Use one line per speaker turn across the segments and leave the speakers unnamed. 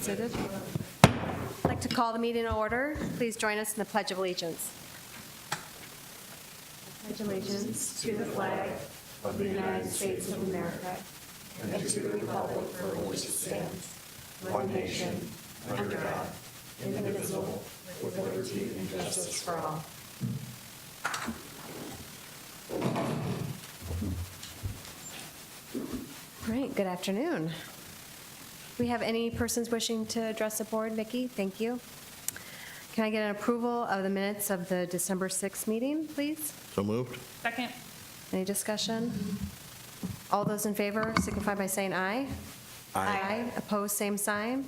seated. I'd like to call the meeting to order. Please join us in the Pledge of Allegiance. I pledge allegiance to the flag of the United States of America and to the republic for which it stands, one nation, under God, indivisible, with liberty and justice for all. All right, good afternoon. We have any persons wishing to address the board? Vicki, thank you. Can I get an approval of the minutes of the December 6th meeting, please?
So moved.
Second.
Any discussion? All those in favor signify by saying aye. Aye. Opposed, same sign.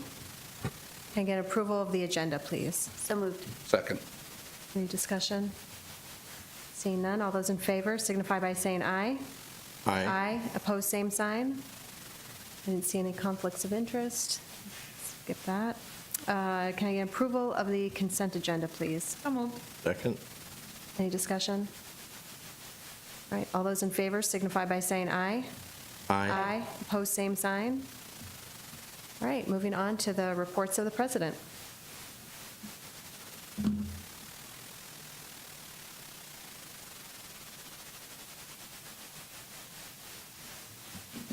Can I get approval of the agenda, please? So moved.
Second.
Any discussion? Seeing none, all those in favor signify by saying aye.
Aye.
Opposed, same sign. I didn't see any conflicts of interest. Skip that. Can I get approval of the consent agenda, please?
So moved.
Second.
Any discussion? All right, all those in favor signify by saying aye.
Aye.
Opposed, same sign. All right, moving on to the reports of the president.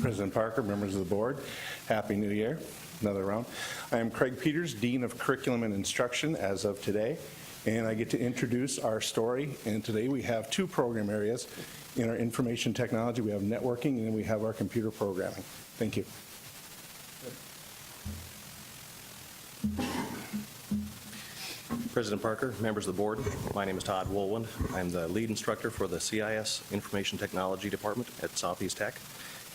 President Parker, members of the board, Happy New Year, another round. I am Craig Peters, Dean of Curriculum and Instruction as of today, and I get to introduce our story. And today we have two program areas. In our information technology, we have networking, and then we have our computer programming. Thank you.
President Parker, members of the board, my name is Todd Woolwind. I'm the lead instructor for the CIS Information Technology Department at Southeast Tech.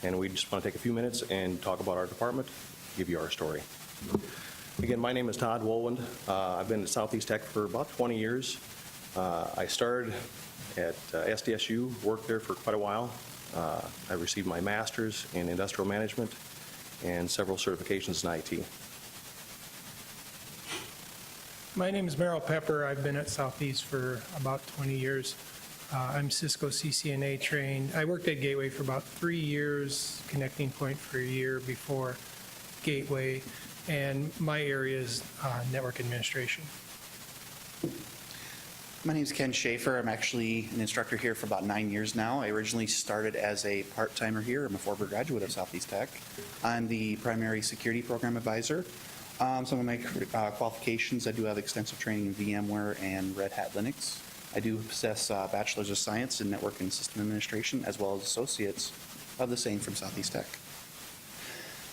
And we just want to take a few minutes and talk about our department, give you our story. Again, my name is Todd Woolwind. I've been at Southeast Tech for about 20 years. I started at SDSU, worked there for quite a while. I received my master's in industrial management and several certifications in IT.
My name is Merrill Pepper. I've been at Southeast for about 20 years. I'm Cisco CCNA trained. I worked at Gateway for about 3 years, Connecting Point for a year before Gateway, and my area is network administration.
My name is Ken Schaefer. I'm actually an instructor here for about 9 years now. I originally started as a part-timer here. I'm a former graduate of Southeast Tech. I'm the primary security program advisor. Some of my qualifications, I do have extensive training in VMware and Red Hat Linux. I do possess a Bachelor's of Science in Network and System Administration, as well as associates of the same from Southeast Tech.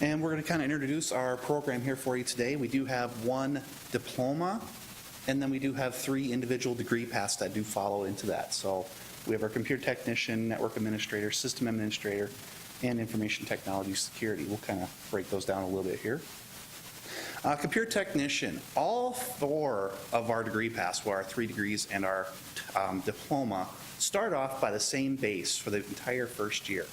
And we're going to kind of introduce our program here for you today. We do have one diploma, and then we do have 3 individual degree paths that do follow into that. So we have our computer technician, network administrator, system administrator, and information technology security. We'll kind of break those down a little bit here. Computer technician, all 4 of our degree paths, well, our 3 degrees and our diploma, start off by the same base for the entire first year,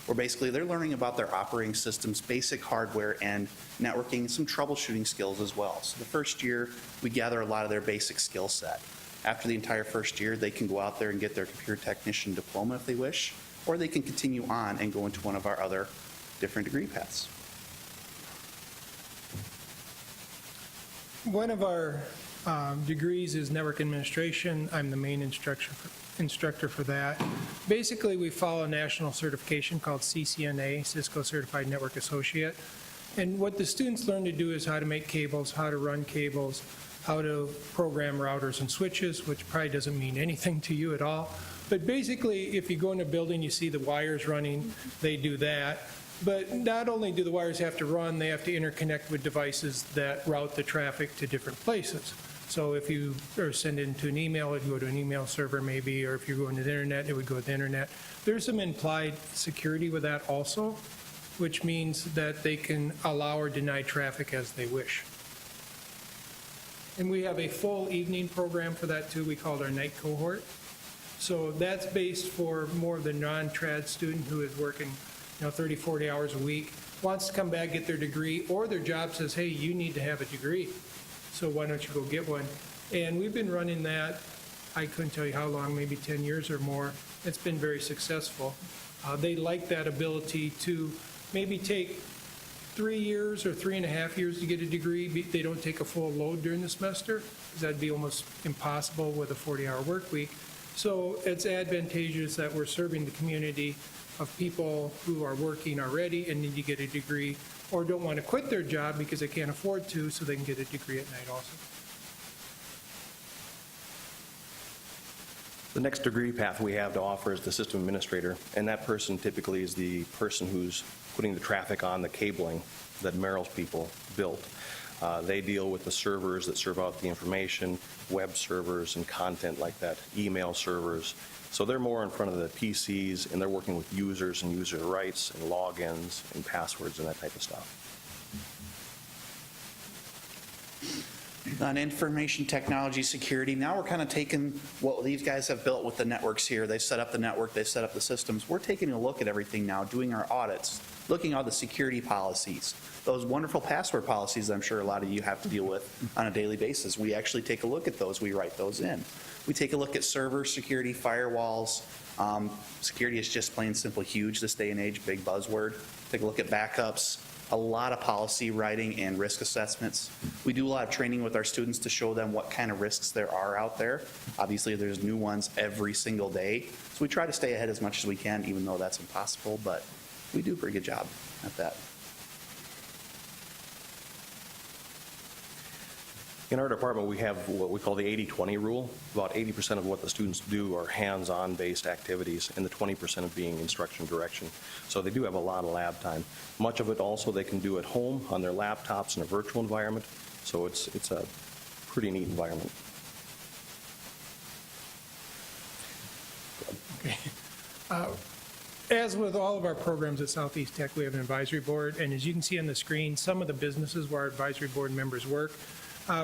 where basically they're learning about their operating systems, basic hardware, and networking, some troubleshooting skills as well. So the first year, we gather a lot of their basic skill set. After the entire first year, they can go out there and get their computer technician diploma if they wish, or they can continue on and go into one of our other different degree paths.
One of our degrees is network administration. I'm the main instructor for that. Basically, we follow a national certification called CCNA, Cisco Certified Network Associate. And what the students learn to do is how to make cables, how to run cables, how to program routers and switches, which probably doesn't mean anything to you at all. But basically, if you go in a building, you see the wires running, they do that. But not only do the wires have to run, they have to interconnect with devices that route the traffic to different places. So if you are sending to an email, it would go to an email server maybe, or if you're going to the internet, it would go to the internet. There's some implied security with that also, which means that they can allow or deny traffic as they wish. And we have a full evening program for that too. We call it our night cohort. So that's based for more of the non-trad student who is working 30, 40 hours a week, wants to come back, get their degree, or their job says, hey, you need to have a degree, so why don't you go get one? And we've been running that, I couldn't tell you how long, maybe 10 years or more. It's been very successful. They like that ability to maybe take 3 years or 3.5 years to get a degree. They don't take a full load during the semester, because that'd be almost impossible with a 40-hour work week. So it's advantageous that we're serving the community of people who are working already and need to get a degree, or don't want to quit their job because they can't afford to, so they can get a degree at night also.
The next degree path we have to offer is the system administrator, and that person typically is the person who's putting the traffic on the cabling that Merrill's people built. They deal with the servers that serve out the information, web servers and content like that, email servers. So they're more in front of the PCs, and they're working with users and user rights and logins and passwords and that type of stuff.
On information technology security, now we're kind of taking what these guys have built with the networks here. They set up the network, they set up the systems. We're taking a look at everything now, doing our audits, looking at all the security policies, those wonderful password policies that I'm sure a lot of you have to deal with on a daily basis. We actually take a look at those, we write those in. We take a look at server security, firewalls. Security is just plain simple huge this day and age, big buzzword. Take a look at backups. A lot of policy writing and risk assessments. We do a lot of training with our students to show them what kind of risks there are out there. Obviously, there's new ones every single day. So we try to stay ahead as much as we can, even though that's impossible, but we do a pretty good job at that.
In our department, we have what we call the 80-20 rule. About 80% of what the students do are hands-on based activities, and the 20% of being instruction direction. So they do have a lot of lab time. Much of it also they can do at home on their laptops in a virtual environment. So it's a pretty neat environment.
Okay. As with all of our programs at Southeast Tech, we have an advisory board, and as you can see on the screen, some of the businesses where our advisory board members work.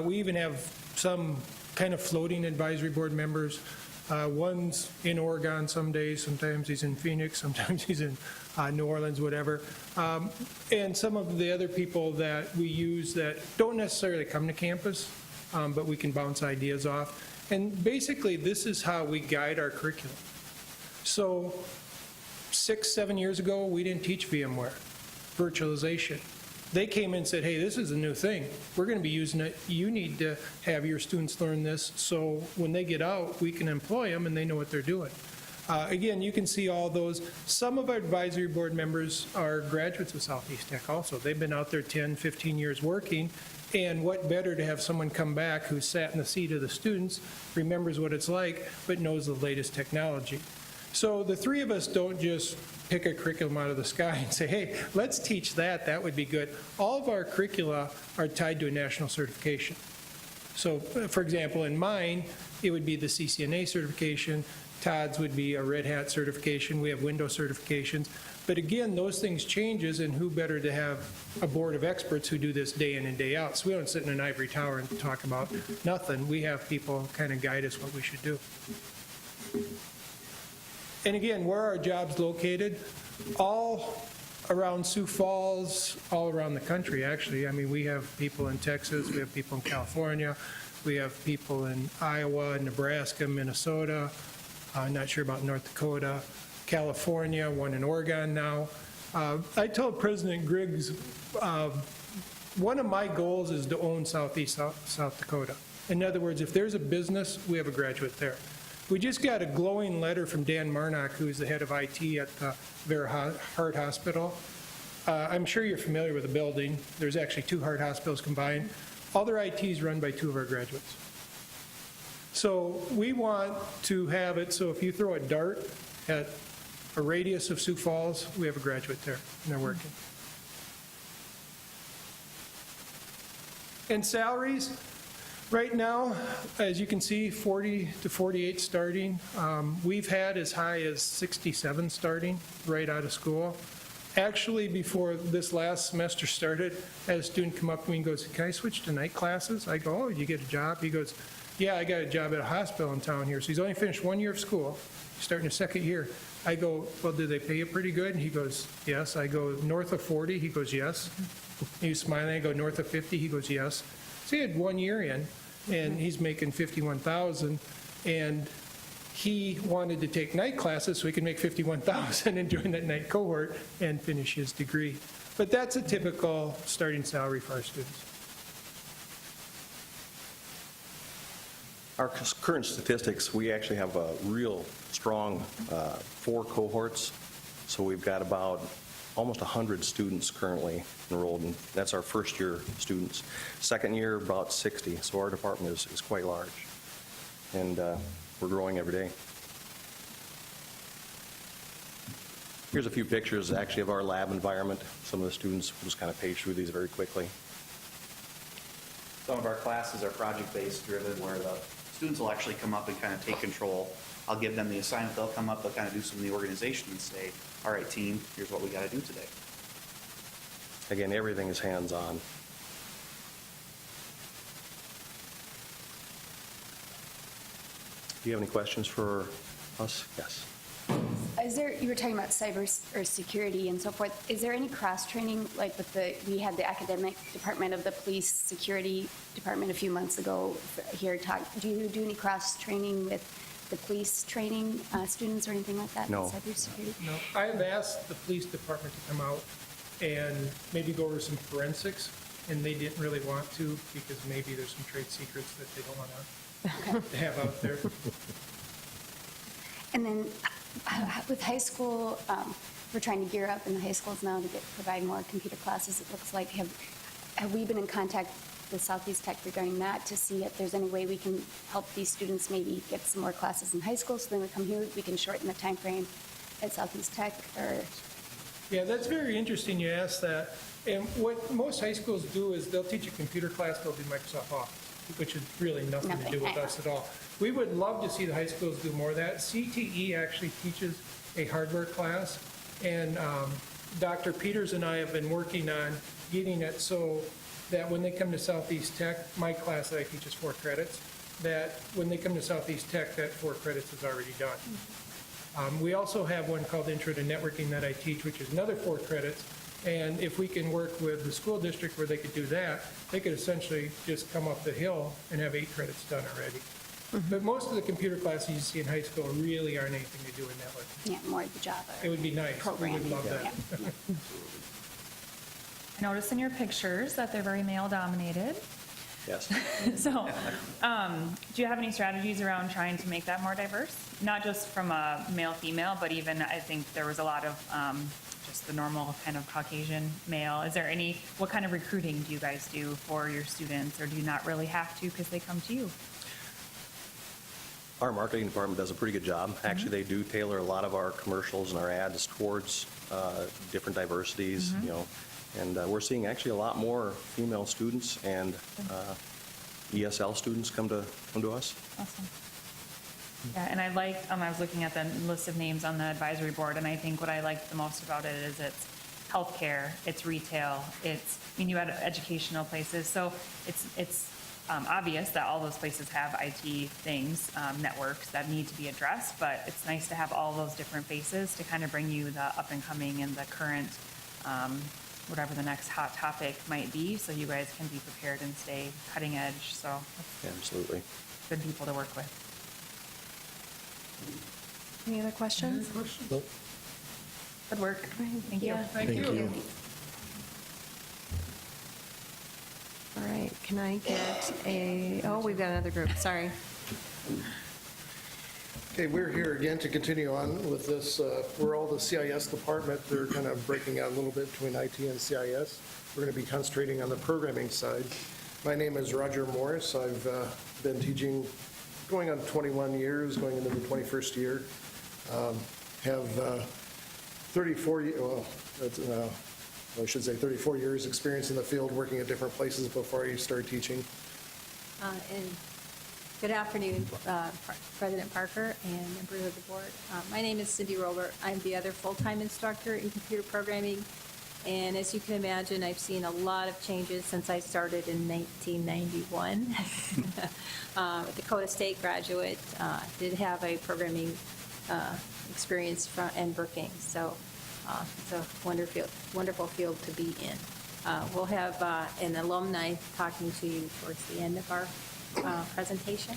We even have some kind of floating advisory board members. One's in Oregon some days, sometimes he's in Phoenix, sometimes he's in New Orleans, whatever. And some of the other people that we use that don't necessarily come to campus, but we can bounce ideas off. And basically, this is how we guide our curriculum. So 6-7 years ago, we didn't teach VMware, virtualization. They came in and said, hey, this is a new thing. We're going to be using it. You need to have your students learn this so when they get out, we can employ them and they know what they're doing. Again, you can see all those. Some of our advisory board members are graduates of Southeast Tech also. They've been out there 10, 15 years working, and what better to have someone come back who sat in the seat of the students, remembers what it's like, but knows the latest technology. So the three of us don't just pick a curriculum out of the sky and say, hey, let's teach that, that would be good. All of our curricula are tied to a national certification. So, for example, in mine, it would be the CCNA certification. Todd's would be a Red Hat certification. We have Windows certifications. But again, those things changes, and who better to have a board of experts who do this day in and day out. So we don't sit in an ivory tower and talk about nothing. We have people kind of guide us what we should do. And again, where are our jobs located? All around Sioux Falls, all around the country, actually. I mean, we have people in Texas, we have people in California, we have people in Iowa, Nebraska, Minnesota, I'm not sure about North Dakota, California, one in Oregon now. I told President Griggs, one of my goals is to own Southeast South Dakota. In other words, if there's a business, we have a graduate there. We just got a glowing letter from Dan Marnock, who's the head of IT at the Vera Heart Hospital. I'm sure you're familiar with the building. There's actually 2 heart hospitals combined. All their IT is run by 2 of our graduates. So we want to have it so if you throw a dart at a radius of Sioux Falls, we have a graduate there, and they're working. And salaries? Right now, as you can see, 40 to 48 starting. We've had as high as 67 starting right out of school. Actually, before this last semester started, I had a student come up to me and goes, can I switch to night classes? I go, oh, you get a job? He goes, yeah, I got a job at a hospital in town here. So he's only finished 1 year of school, starting his 2nd year. I go, well, do they pay you pretty good? And he goes, yes. I go, north of 40? He goes, yes. He's smiling. I go, north of 50? He goes, yes. So he had 1 year in, and he's making $51,000, and he wanted to take night classes so he could make $51,000 and join that night cohort and finish his degree. But that's a typical starting salary for our students.
Our current statistics, we actually have a real strong 4 cohorts. So we've got about almost 100 students currently enrolled, and that's our first year students. Second year, about 60. So our department is quite large, and we're growing every day. Here's a few pictures actually of our lab environment. Some of the students will just kind of page through these very quickly.
Some of our classes are project-based driven where the students will actually come up and kind of take control. I'll give them the assignment, they'll come up, they'll kind of do some of the organization and say, all right, team, here's what we got to do today.
Again, everything is hands-on. Do you have any questions for us? Yes.
Is there, you were talking about cyber or security and so forth, is there any cross-training, like with we had the academic department of the police security department a few months ago here do you do any cross-training with the police training students or anything like that?
No.
Cybersecurity?
No, I have asked the police department to come out and maybe go over some forensics, and they didn't really want to because maybe there's some trade secrets that they don't want to have out there.
And then with high school, we're trying to gear up in the high schools now to provide more computer classes. It looks like, have we been in contact with Southeast Tech regarding that to see if there's any way we can help these students maybe get some more classes in high school so then we come here, we can shorten the time frame at Southeast Tech or?
Yeah, that's very interesting you asked that. And what most high schools do is they'll teach a computer class, they'll do Microsoft Office, which is really nothing to do with us at all. We would love to see the high schools do more of that. CTE actually teaches a hardware class, and Dr. Peters and I have been working on getting it so that when they come to Southeast Tech, my class that I teach is 4 credits, that when they come to Southeast Tech, that 4 credits is already done. We also have one called Intro to Networking that I teach, which is another 4 credits. And if we can work with the school district where they could do that, they could essentially just come up the hill and have 8 credits done already. But most of the computer classes you see in high school really aren't anything to do with networking.
Yeah, more of the Java.
It would be nice.
Programming.
We would love that.
Yeah.
I notice in your pictures that they're very male-dominated.
Yes.
So, do you have any strategies around trying to make that more diverse? Not just from a male-female, but even I think there was a lot of just the normal kind of Caucasian male. Is there what kind of recruiting do you guys do for your students, or do you not really have to because they come to you?
Our marketing department does a pretty good job. Actually, they do tailor a lot of our commercials and our ads towards different diversities, you know, and we're seeing actually a lot more female students and ESL students come to us.
Awesome. Yeah, and I was looking at the list of names on the advisory board, and I think what I liked the most about it is it's healthcare, it's retail, you had educational places, so it's obvious that all those places have IT things, networks that need to be addressed, but it's nice to have all those different faces to kind of bring you the up and coming and the current, whatever the next hot topic might be, so you guys can be prepared and stay cutting edge. So
Yeah, absolutely.
good people to work with.
Any other questions?
Good work. Thank you.
Mm-hmm. Thank you.
All right, can I get we've got another group, sorry.
Okay, we're here again to continue on with this. We're all the CIS department. They're kind of breaking out a little bit between IT and CIS. We're going to be concentrating on the programming side. My name is Roger Morris. I've been teaching going on 21 years, going into the 21st year. Have 34 years experience in the field working at different places before I started teaching.
And good afternoon, President Parker and members of the board. My name is Cindy Robert. I'm the other full-time instructor in computer programming. And as you can imagine, I've seen a lot of changes since I started in 1991. Dakota State graduate, did have a programming experience in Brookings. So it's a wonderful field to be in. We'll have an alumni talking to you towards the end of our presentation.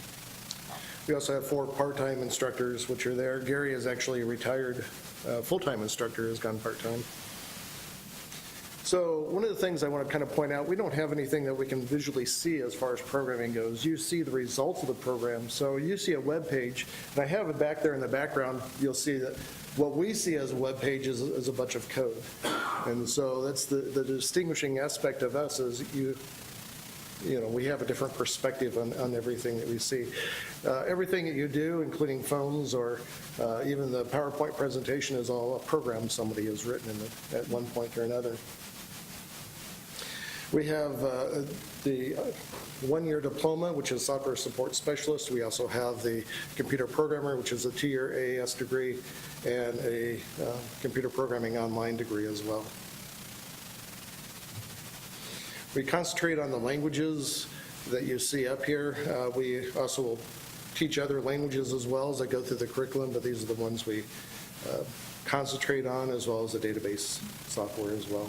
We also have 4 part-time instructors, which are there. Gary is actually a retired full-time instructor, has gone part-time. So one of the things I want to kind of point out, we don't have anything that we can visually see as far as programming goes. You see the results of the program. So you see a web page, and I have it back there in the background. You'll see that what we see as a web page is a bunch of code. And so that's the distinguishing aspect of us is we have a different perspective on everything that we see. Everything that you do, including phones or even the PowerPoint presentation, is all a program somebody has written at one point or another. We have the one-year diploma, which is software support specialist. We also have the computer programmer, which is a 2-year AAS degree, and a computer programming online degree as well. We concentrate on the languages that you see up here. We also will teach other languages as well as I go through the curriculum, but these are the ones we concentrate on, as well as the database software as well.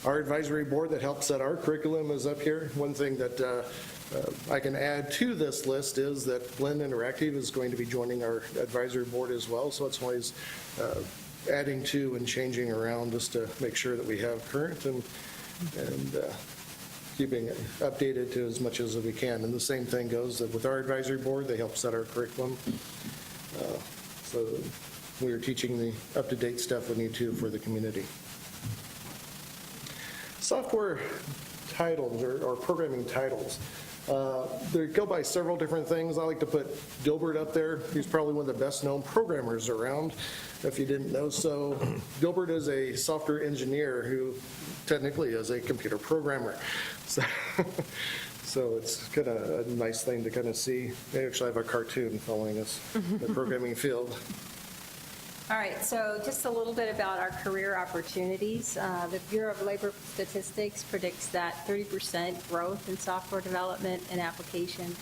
Our advisory board that helps set our curriculum is up here. One thing that I can add to this list is that Blend Interactive is going to be joining our advisory board as well, so it's always adding to and changing around just to make sure that we have current and keeping it updated to as much as we can. And the same thing goes with our advisory board. They help set our curriculum. So we are teaching the up-to-date stuff we need to for the community. Software titles or programming titles. They go by several different things. I like to put Gilbert up there. He's probably one of the best known programmers around, if you didn't know so. Gilbert is a software engineer who technically is a computer programmer. So it's kind of a nice thing to kind of see. They actually have a cartoon following us in the programming field.
All right, so just a little bit about our career opportunities. The Bureau of Labor Statistics predicts that 30% growth in software development and application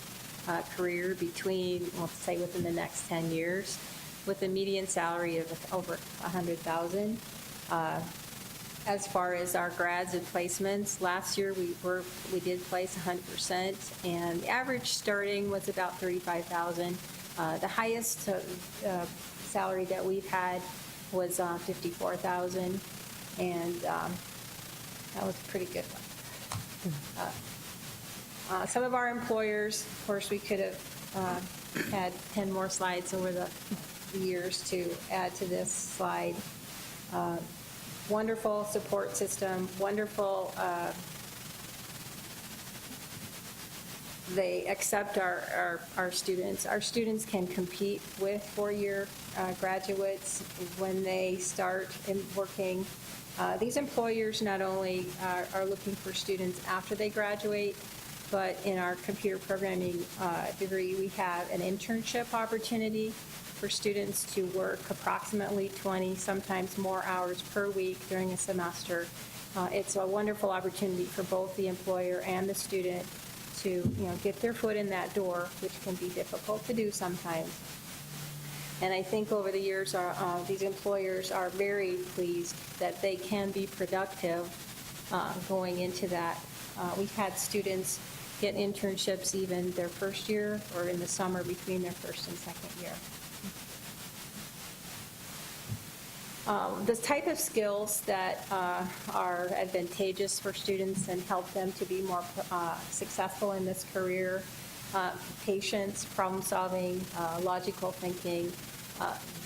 career between, we'll say within the next 10 years, with a median salary of over $100,000. As far as our grads and placements, last year we did place 100%, and the average starting was about $35,000. The highest salary that we've had was $54,000, and that was a pretty good one. Some of our employers, of course, we could have had 10 more slides over the years to add to this slide. Wonderful support system, wonderful. They accept our students. Our students can compete with four-year graduates when they start working. These employers not only are looking for students after they graduate, but in our computer programming degree, we have an internship opportunity for students to work approximately 20, sometimes more hours per week during a semester. It's a wonderful opportunity for both the employer and the student to get their foot in that door, which can be difficult to do sometimes. And I think over the years, these employers are very pleased that they can be productive going into that. We've had students get internships even their first year or in the summer between their first and second year. The type of skills that are advantageous for students and help them to be more successful in this career, patience, problem solving, logical thinking.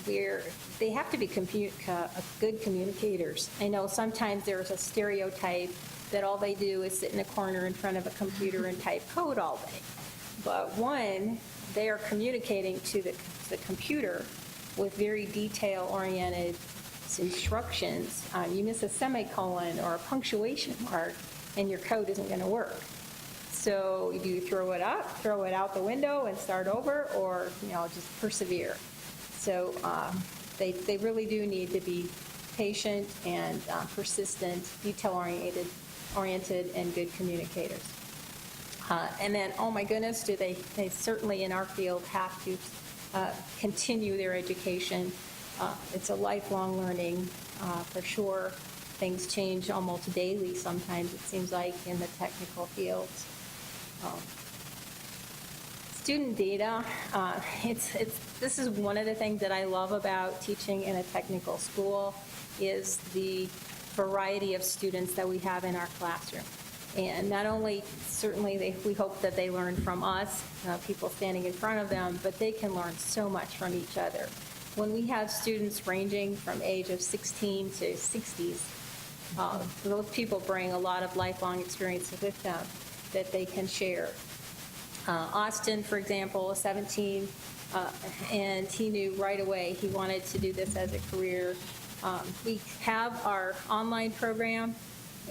They have to be good communicators. I know sometimes there's a stereotype that all they do is sit in a corner in front of a computer and type code all day. But one, they are communicating to the computer with very detail-oriented instructions. You miss a semicolon or a punctuation mark, and your code isn't going to work. So do you throw it out the window and start over, or just persevere? So they really do need to be patient and persistent, detail-oriented, and good communicators. And then, oh my goodness, they certainly in our field have to continue their education. It's a lifelong learning, for sure. Things change almost daily sometimes, it seems like, in the technical fields. Student data, this is one of the things that I love about teaching in a technical school. is the variety of students that we have in our classroom. And not only, certainly, we hope that they learn from us, people standing in front of them, but they can learn so much from each other. When we have students ranging from age of 16 to 60s, those people bring a lot of lifelong experiences with them that they can share. Austin, for example, is 17, and he knew right away he wanted to do this as a career. We have our online program,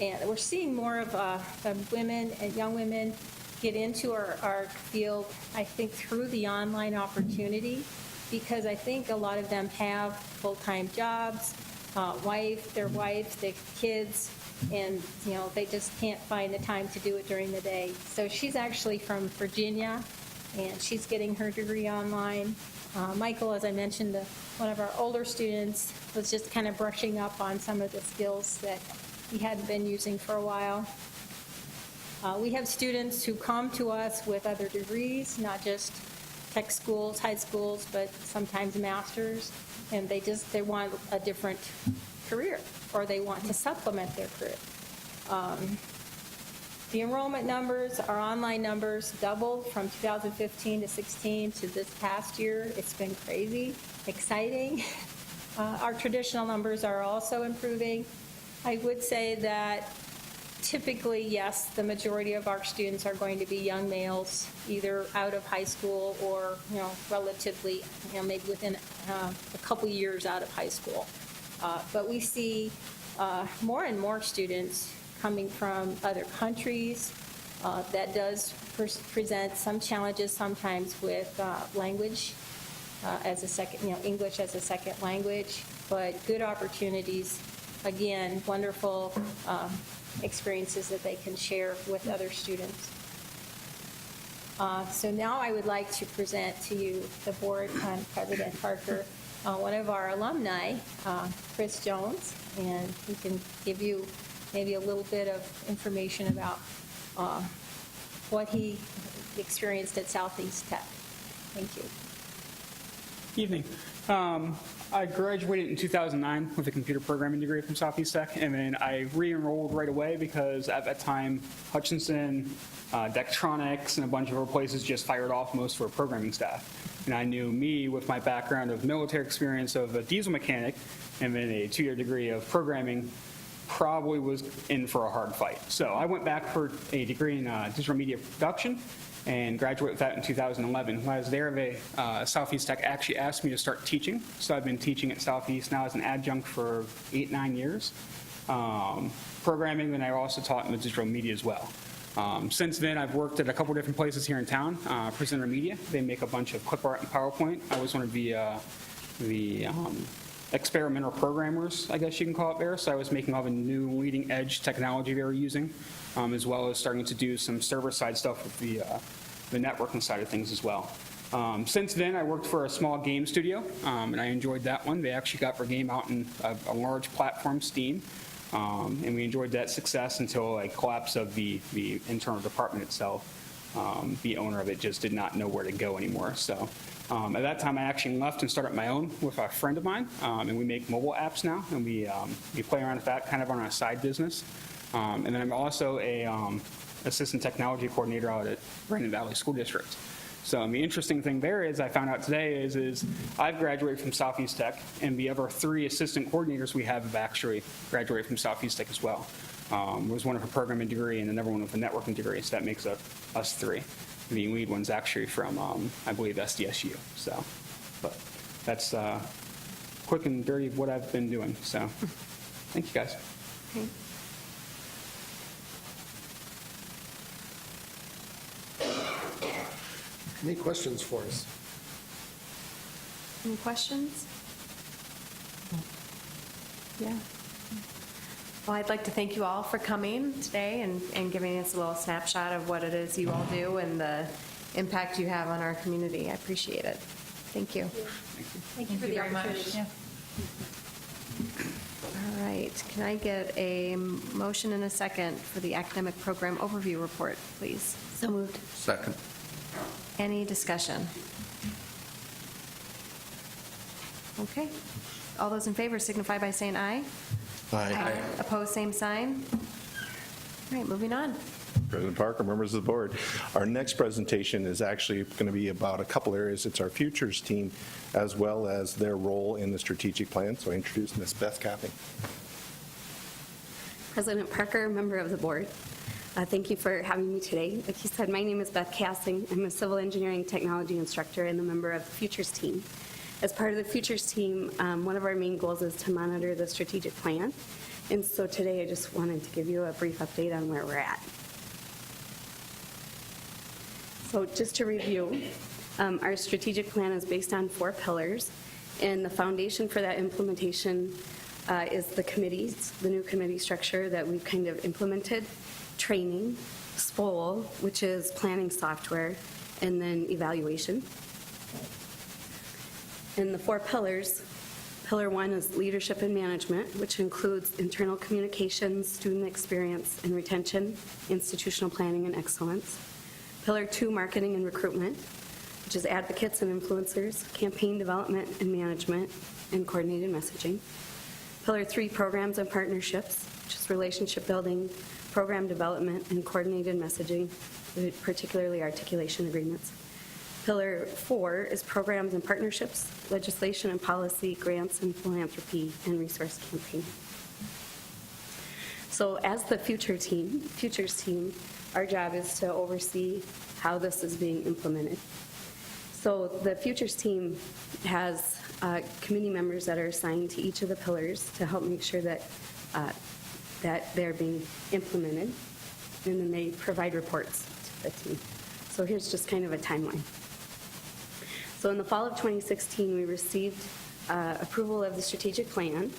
and we're seeing more of women and young women get into our field, I think, through the online opportunity, because I think a lot of them have full-time jobs, their wives, their kids, and, they just can't find the time to do it during the day. So she's actually from Virginia, and she's getting her degree online. Michael, as I mentioned, one of our older students, was just kind of brushing up on some of the skills that he hadn't been using for a while. We have students who come to us with other degrees, not just tech schools, high schools, but sometimes masters, and they want a different career, or they want to supplement their career. The enrollment numbers, our online numbers, doubled from 2015 to 16 to this past year. It's been crazy, exciting. Our traditional numbers are also improving. I would say that typically, yes, the majority of our students are going to be young males, either out of high school or, relatively, maybe within a couple years out of high school. But we see more and more students coming from other countries. That does present some challenges sometimes with language as a second, English as a second language, but good opportunities. Again, wonderful experiences that they can share with other students. So now I would like to present to you the board and President Parker, one of our alumni, Chris Jones, and he can give you maybe a little bit of information about what he experienced at Southeast Tech. Thank you.
Evening. I graduated in 2009 with a computer programming degree from Southeast Tech, and then I re-enrolled right away because at that time, Hutchinson, Daktronics, and a bunch of other places just fired off most of our programming staff. And I knew me, with my background of military experience of a diesel mechanic and then a 2-year degree of programming, probably was in for a hard fight. So I went back for a degree in digital media production and graduated with that in 2011. When I was there, Southeast Tech actually asked me to start teaching. So I've been teaching at Southeast now as an adjunct for 8-9 years. Programming, then I also taught in the digital media as well. Since then, I've worked at a couple different places here in town. Presenter Media, they make a bunch of clip art and PowerPoint. I was one of the experimental programmers, I guess you can call it there. So I was making all the new leading edge technology they were using, as well as starting to do some server side stuff with the networking side of things as well. Since then, I worked for a small game studio, and I enjoyed that one. They actually got their game out in a large platform, Steam, and we enjoyed that success until a collapse of the internal department itself. The owner of it just did not know where to go anymore. So at that time, I actually left and started my own with a friend of mine, and we make mobile apps now, and we play around with that kind of on our side business. And then I'm also a assistant technology coordinator out at Brandon Valley School District. So the interesting thing there is I found out today is I've graduated from Southeast Tech, and the other 3 assistant coordinators we have actually graduated from Southeast Tech as well. Was one with a programming degree and another one with a networking degree, so that makes up us 3. The lead one's actually from, I believe, SDSU. So, but that's quick and dirty what I've been doing. So, thank you guys.
Okay.
Any questions for us?
Any questions? Yeah. Well, I'd like to thank you all for coming today and giving us a little snapshot of what it is you all do and the impact you have on our community. I appreciate it. Thank you.
Thank you for the opportunity.
Yeah.
All right. Can I get a motion and a second for the academic program overview report, please? So moved.
Second.
Any discussion? Okay. All those in favor signify by saying aye. Aye. Opposed, same sign. All right, moving on.
President Parker, members of the board, our next presentation is actually going to be about a couple areas. It's our futures team as well as their role in the strategic plan. So I introduce Ms. Beth Capping.
President Parker, member of the board, thank you for having me today. Like you said, my name is Beth Cassing. I'm a civil engineering technology instructor and a member of the futures team. As part of the futures team, one of our main goals is to monitor the strategic plan. And so today I just wanted to give you a brief update on where we're at. So just to review, our strategic plan is based on 4 pillars, and the foundation for that implementation is the committees, the new committee structure that we've kind of implemented, training, SPOL, which is planning software, and then evaluation. And the 4 pillars, Pillar 1 is leadership and management, which includes internal communications, student experience and retention, institutional planning and excellence. Pillar 2, marketing and recruitment, which is advocates and influencers, campaign development and management, and coordinated messaging. Pillar 3, programs and partnerships, which is relationship building, program development, and coordinated messaging, particularly articulation agreements. Pillar 4 is programs and partnerships, legislation and policy, grants and philanthropy, and resource campaign. So as the futures team, our job is to oversee how this is being implemented. So the futures team has committee members that are assigned to each of the pillars to help make sure that they're being implemented, and then they provide reports to the team. So here's just kind of a timeline. So in the fall of 2016, we received approval of the strategic plan.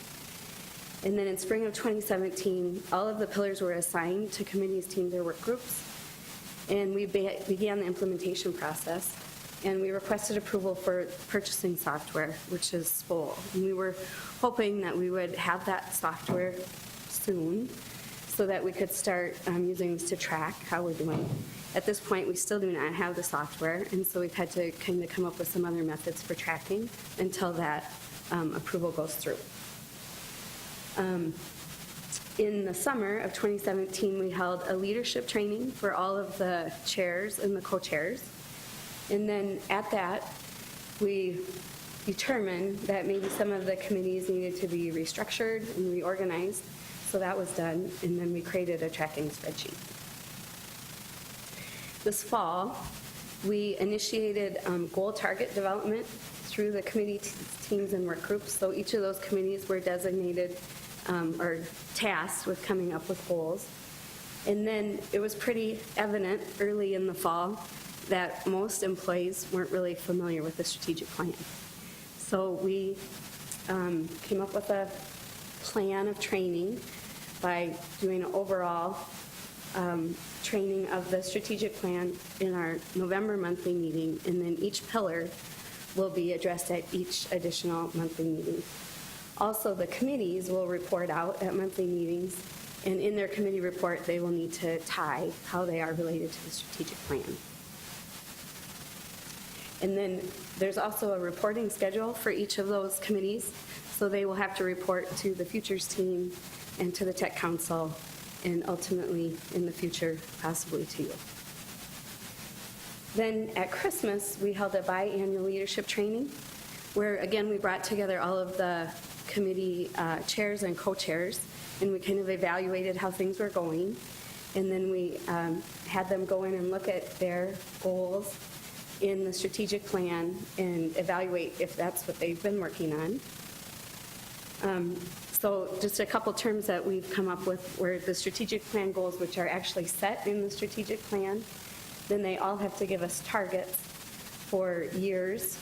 And then in spring of 2017, all of the pillars were assigned to committees, teams, or work groups. And we began the implementation process. And we requested approval for purchasing software, which is SPOL. And we were hoping that we would have that software soon so that we could start using this to track how we're doing. At this point, we still do not have the software, and so we've had to kind of come up with some other methods for tracking until that approval goes through. In the summer of 2017, we held a leadership training for all of the chairs and the co-chairs. And then at that, we determined that maybe some of the committees needed to be restructured and reorganized. So that was done, and then we created a tracking spreadsheet. This fall, we initiated goal target development through the committee teams and work groups. So each of those committees were designated or tasked with coming up with goals. And then it was pretty evident early in the fall that most employees weren't really familiar with the strategic plan. So we came up with a plan of training by doing an overall training of the strategic plan in our November monthly meeting, and then each pillar will be addressed at each additional monthly meeting. Also, the committees will report out at monthly meetings, and in their committee report, they will need to tie how they are related to the strategic plan. And then there's also a reporting schedule for each of those committees, so they will have to report to the futures team and to the tech council, and ultimately in the future, possibly to you. Then at Christmas, we held a biannual leadership training where, again, we brought together all of the committee chairs and co-chairs, and we kind of evaluated how things were going. And then we had them go in and look at their goals in the strategic plan and evaluate if that's what they've been working on. So just a couple terms that we've come up with were the strategic plan goals, which are actually set in the strategic plan. Then they all have to give us targets for years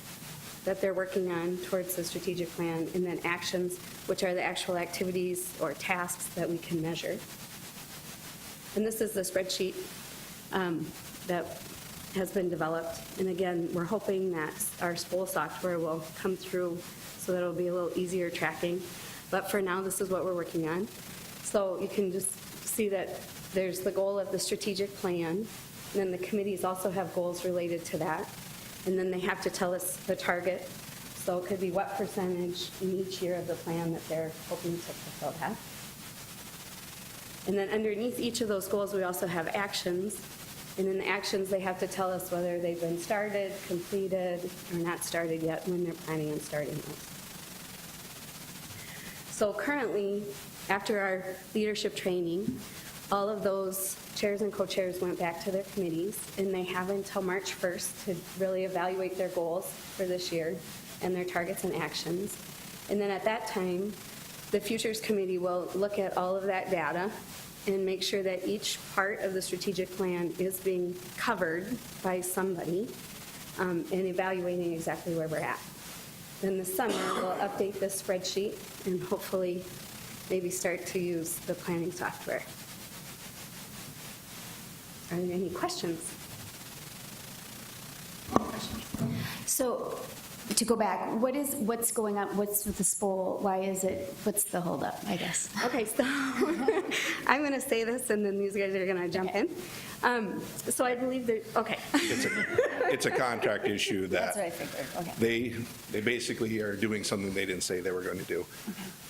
that they're working on towards the strategic plan, and then actions, which are the actual activities or tasks that we can measure. And this is the spreadsheet that has been developed. And again, we're hoping that our SPOL software will come through so that it'll be a little easier tracking. But for now, this is what we're working on. So you can just see that there's the goal of the strategic plan, and then the committees also have goals related to that. And then they have to tell us the target So it could be what percentage in each year of the plan that they're hoping to fulfill that. And then underneath each of those goals, we also have actions. And in the actions, they have to tell us whether they've been started, completed, or not started yet, when they're planning on starting those. So currently, after our leadership training, all of those chairs and co-chairs went back to their committees, and they have until March 1st to really evaluate their goals for this year and their targets and actions. And then at that time, the Futures Committee will look at all of that data and make sure that each part of the strategic plan is being covered by somebody and evaluating exactly where we're at. Then this summer, we'll update this spreadsheet and hopefully maybe start to use the planning software. Are there any questions?
So, to go back, what's going on, what's with the SPOL, what's the holdup, I guess?
Okay, so I'm going to say this, and then these guys are going to jump in. So I believe that, okay.
It's a contract issue
That's what I
that
figured, okay.
they basically are doing something they didn't say they were going to do.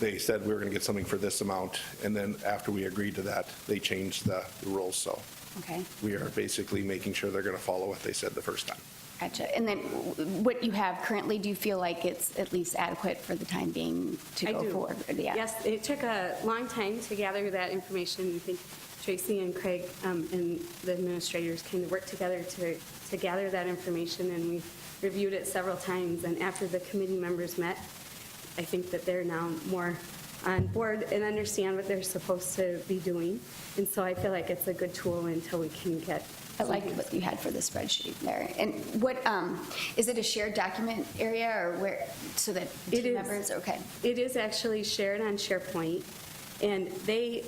They said we were going to get something for this amount, and then after we agreed to that, they changed the rules, so
Okay,
we are basically making sure they're going to follow what they said the first time.
gotcha. And then what you have currently, do you feel like it's at least adequate for the time being to
I
go
do.
forward? Yeah.
Yes, it took a long time to gather that information. I think Tracy and Craig and the administrators kind of worked together to gather that information, and we reviewed it several times. And after the committee members met, I think that they're now more on board and understand what they're supposed to be doing. And so I feel like it's a good tool until we can get.
I like what you had for the spreadsheet there. And what, is it a shared document area or where, so that
It
team
is.
members, okay.
It is actually shared on SharePoint, and they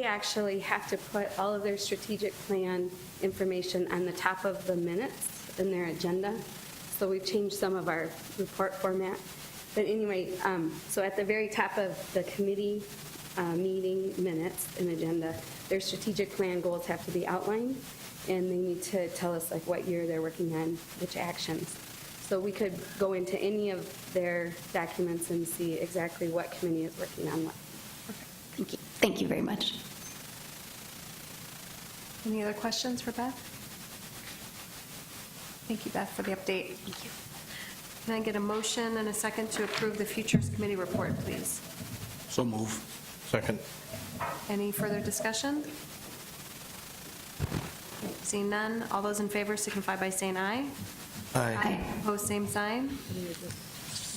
actually have to put all of their strategic plan information on the top of the minutes in their agenda. So we've changed some of our report format. But anyway, so at the very top of the committee meeting minutes and agenda, their strategic plan goals have to be outlined, and they need to tell us like what year they're working on, which actions. So we could go into any of their documents and see exactly what committee is working on what.
Thank you. Thank you very much.
Any other questions for Beth? Thank you, Beth, for the update.
Thank you.
Can I get a motion and a second to approve the Futures Committee report, please?
So move. Second.
Any further discussion? Seeing none, all those in favor signify by saying aye.
Aye.
Opposed, same sign.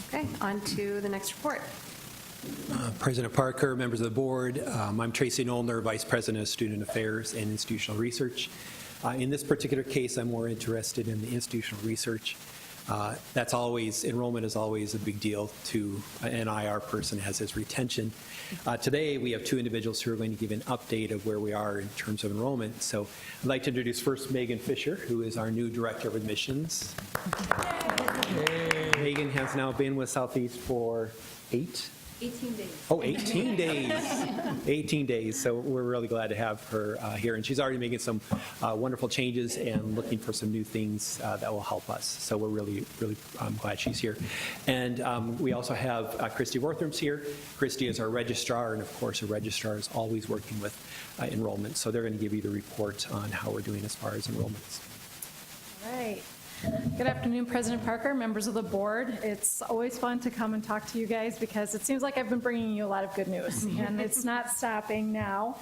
Okay, on to the next report.
President Parker, members of the board, I'm Tracy Nollner, Vice President of Student Affairs and Institutional Research. In this particular case, I'm more interested in the institutional research. That's always, enrollment is always a big deal to an IR person as is retention. Today, we have two individuals who are going to give an update of where we are in terms of enrollment. So I'd like to introduce first Megan Fisher, who is our new Director of Admissions. Megan has now been with Southeast for
18 days.
Oh, 18 days. 18 days. So we're really glad to have her here. And she's already making some wonderful changes and looking for some new things that will help us. So we're really glad she's here. And we also have Christy Wortham's here. Christy is our registrar, and of course, a registrar is always working with enrollment. So they're going to give you the report on how we're doing as far as enrollments.
All right. Good afternoon, President Parker, members of the board. It's always fun to come and talk to you guys because it seems like I've been bringing you a lot of good news, and it's not stopping now.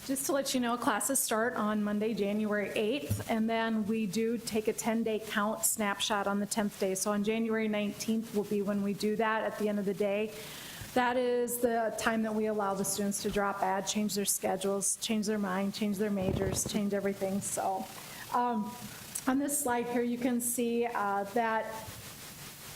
Just to let you know, classes start on Monday, January 8th, and then we do take a 10-day count snapshot on the 10th day. So on January 19th will be when we do that at the end of the day. That is the time that we allow the students to drop add, change their schedules, change their mind, change their majors, change everything. So on this slide here, you can see that,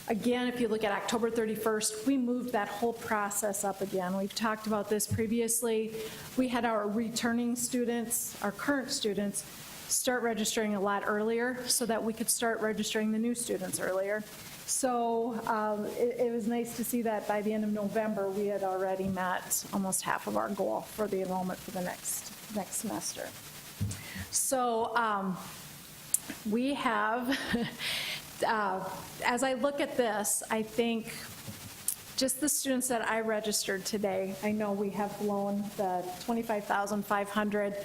again, if you look at October 31st, we moved that whole process up again. We've talked about this previously. We had our returning students, our current students, start registering a lot earlier so that we could start registering the new students earlier. So it was nice to see that by the end of November, we had already met almost half of our goal for the enrollment for the next semester. So we have as I look at this, I think just the students that I registered today, I know we have blown the 25,500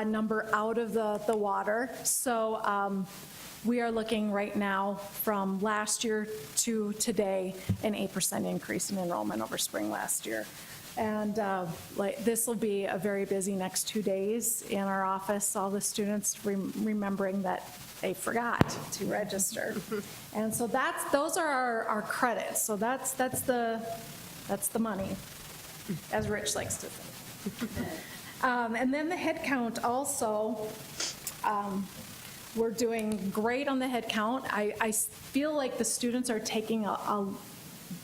number out of the water. So we are looking right now from last year to today, an 8% increase in enrollment over spring last year. And this will be a very busy next 2 days in our office, all the students remembering that they forgot to register. And so those are our credits. So that's the money, as Rich likes to say. And then the head count also, we're doing great on the head count. I feel like the students are taking a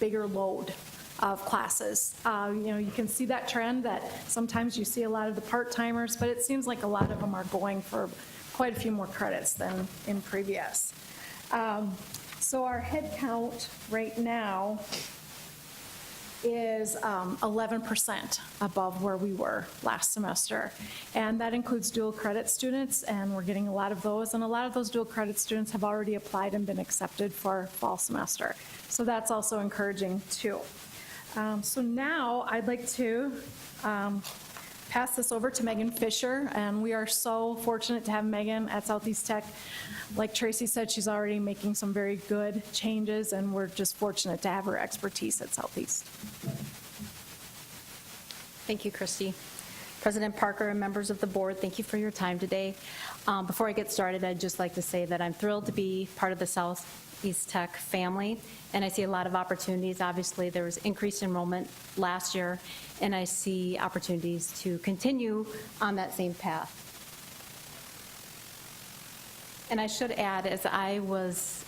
bigger load of classes. You can see that trend that sometimes you see a lot of the part-timers, but it seems like a lot of them are going for quite a few more credits than in previous. So our head count right now is 11% above where we were last semester. And that includes dual credit students, and we're getting a lot of those. And a lot of those dual credit students have already applied and been accepted for fall semester. So that's also encouraging too. So now I'd like to pass this over to Megan Fisher, and we are so fortunate to have Megan at Southeast Tech. Like Tracy said, she's already making some very good changes, and we're just fortunate to have her expertise at Southeast.
Thank you, Christy. President Parker and members of the board, thank you for your time today. Before I get started, I'd just like to say that I'm thrilled to be part of the Southeast Tech family, and I see a lot of opportunities. Obviously, there was increased enrollment last year, and I see opportunities to continue on that same path. And I should add, as I was